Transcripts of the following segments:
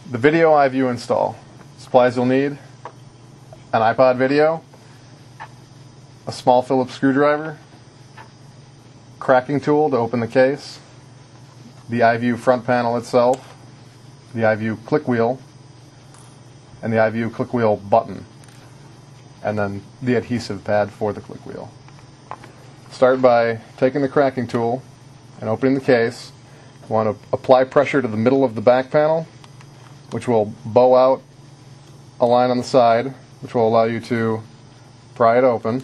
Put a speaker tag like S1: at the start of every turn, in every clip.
S1: The video iVue install. Supplies you'll need: an iPod video, a small Phillips screwdriver, cracking tool to open the case, the iVue front panel itself, the iVue click wheel, and the iVue click wheel button, and then the adhesive pad for the click wheel. Start by taking the cracking tool and opening the case. You want to apply pressure to the middle of the back panel, which will bow out a line on the side, which will allow you to pry it open.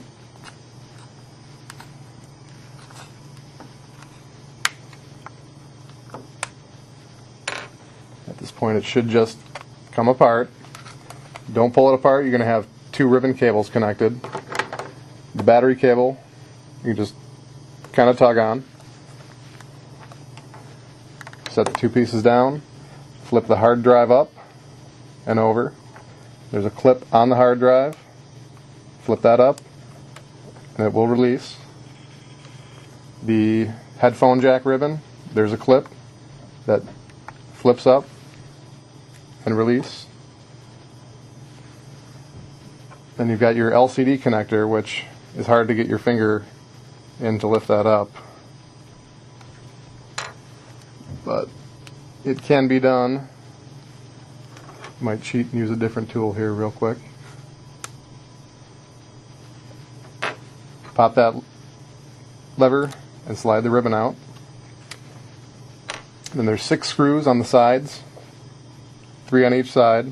S1: At this point it should just come apart. Don't pull it apart, you're going to have two ribbon cables connected. The battery cable you just kind of tug on. Set the two pieces down, flip the hard drive up and over. There's a clip on the hard drive. Flip that up and it will release. The headphone jack ribbon, there's a clip that flips up and release. Then you've got your LCD connector, which is hard to get your finger in to lift that up, but it can be done. Might cheat and use a different tool here real quick. Pop that lever and slide the ribbon out. Then there's 6 screws on the sides, 3 on each side.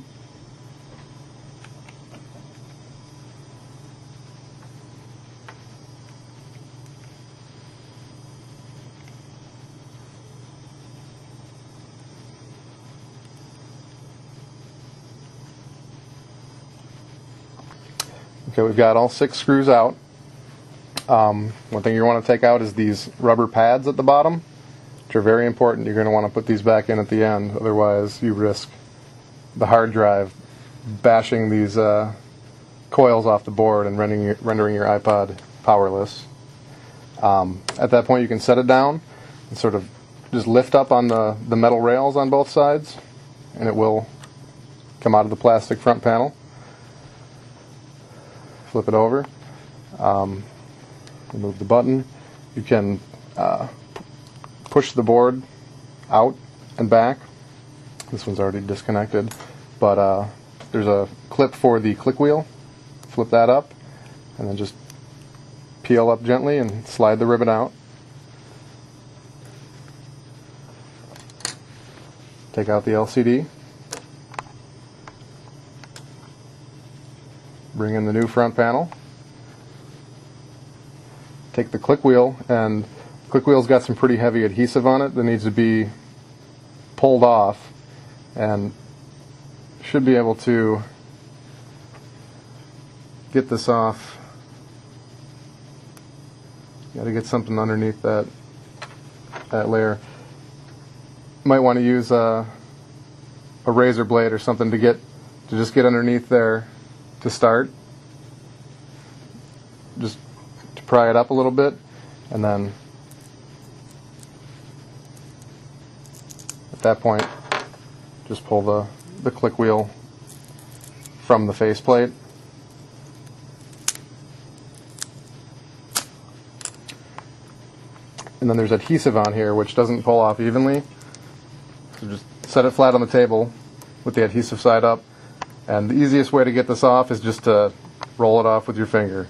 S1: Okay, we've got all 6 screws out. One thing you want to take out is these rubber pads at the bottom, which are very important. You're going to want to put these back in at the end, otherwise you risk the hard drive bashing these coils off the board and rendering your iPod powerless. At that point you can set it down and sort of just lift up on the metal rails on both sides, and it will come out of the plastic front panel. Flip it over, remove the button. You can push the board out and back. This one's already disconnected, but there's a clip for the click wheel. Flip that up and then just peel up gently and slide the ribbon out. Take out the LCD. Bring in the new front panel. Take the click wheel, and the click wheel's got some pretty heavy adhesive on it that needs to be pulled off, and should be able to get this off. Got to get something underneath that layer. Might want to use a razor blade or something to just get underneath there to start, just to pry it up a little bit, and then at that point just pull the click wheel from the faceplate. And then there's adhesive on here which doesn't pull off evenly, so just set it flat on the table with the adhesive side up. And the easiest way to get this off is just to roll it off with your finger.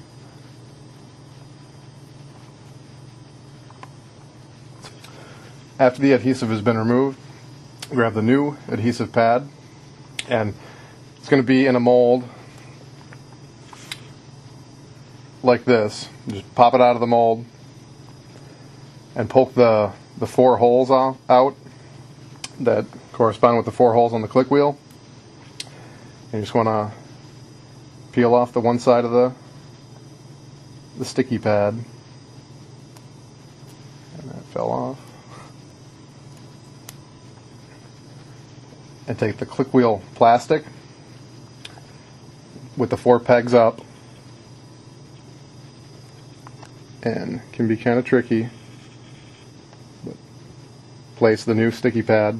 S1: After the adhesive has been removed, grab the new adhesive pad, and it's going to be in a mold like this. Just pop it out of the mold and poke the 4 holes out that correspond with the 4 holes on the click wheel. And you just want to peel off the one side of the sticky pad. And that fell off. And take the click wheel plastic with the 4 pegs up. And can be kind of tricky. But place the new sticky pad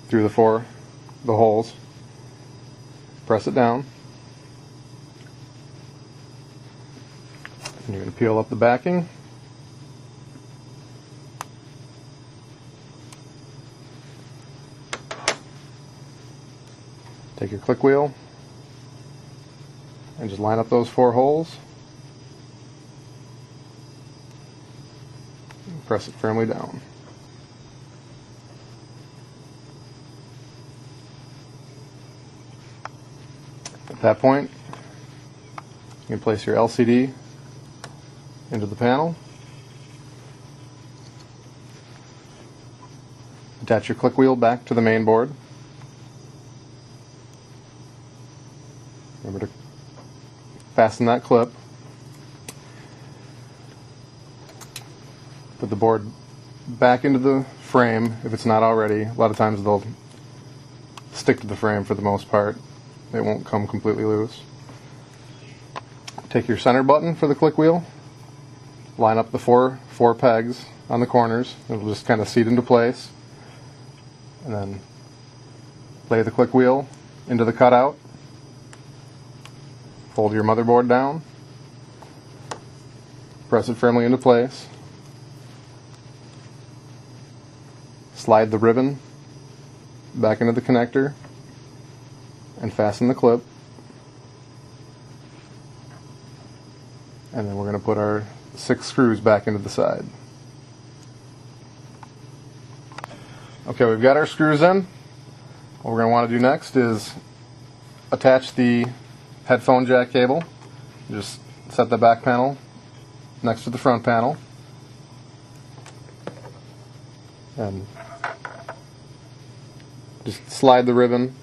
S1: through the holes. Press it down. And you're going to peel up the backing. Take your click wheel and just line up those 4 holes. And press it firmly down. At that point, you can place your LCD into the panel. Attach your click wheel back to the main board. Remember to fasten that clip. Put the board back into the frame if it's not already. A lot of times they'll stick to the frame for the most part. They won't come completely loose. Take your center button for the click wheel. Line up the four pegs on the corners. It'll just kind of seat into place. And then lay the click wheel into the cutout. Fold your motherboard down. Press it firmly into place. Slide the ribbon back into the connector and fasten the clip. And then we're going to put our 6 screws back into the side. Okay, we've got our screws in. What we're going to want to do next is attach the headphone jack cable. Just set the back panel next to the front panel. And just slide the ribbon.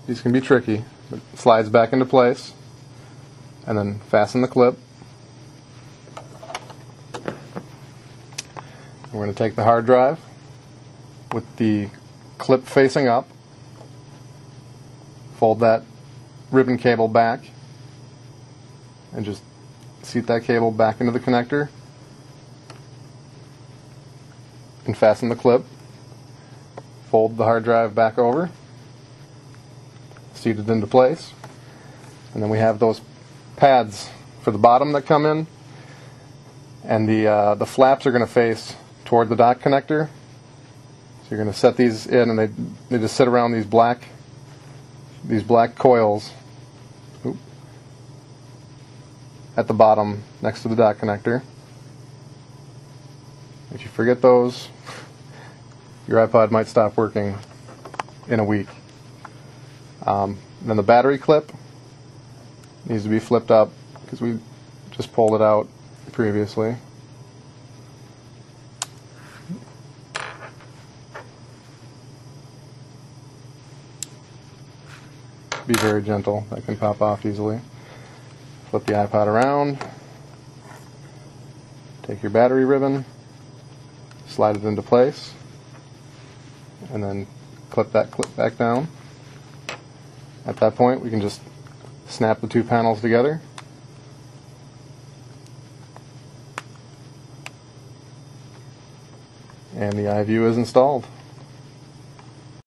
S1: These can be tricky, but it slides back into place. And then fasten the clip. We're going to take the hard drive with the clip facing up. Fold that ribbon cable back and just seat that cable back into the connector and fasten the clip. Fold the hard drive back over, seat it into place, and then we have those pads for the bottom that come in, and the flaps are going to face toward the dock connector. So you're going to set these in, and they just sit around these black coils at the bottom next to the dock connector. If you forget those, your iPod might stop working in a week. Then the battery clip needs to be flipped up because we just pulled it out previously. Be very gentle, that can pop off easily. Flip the iPod around, take your battery ribbon, slide it into place, and then clip that clip back down. At that point, we can just snap the 2 panels together. And the iVue is installed.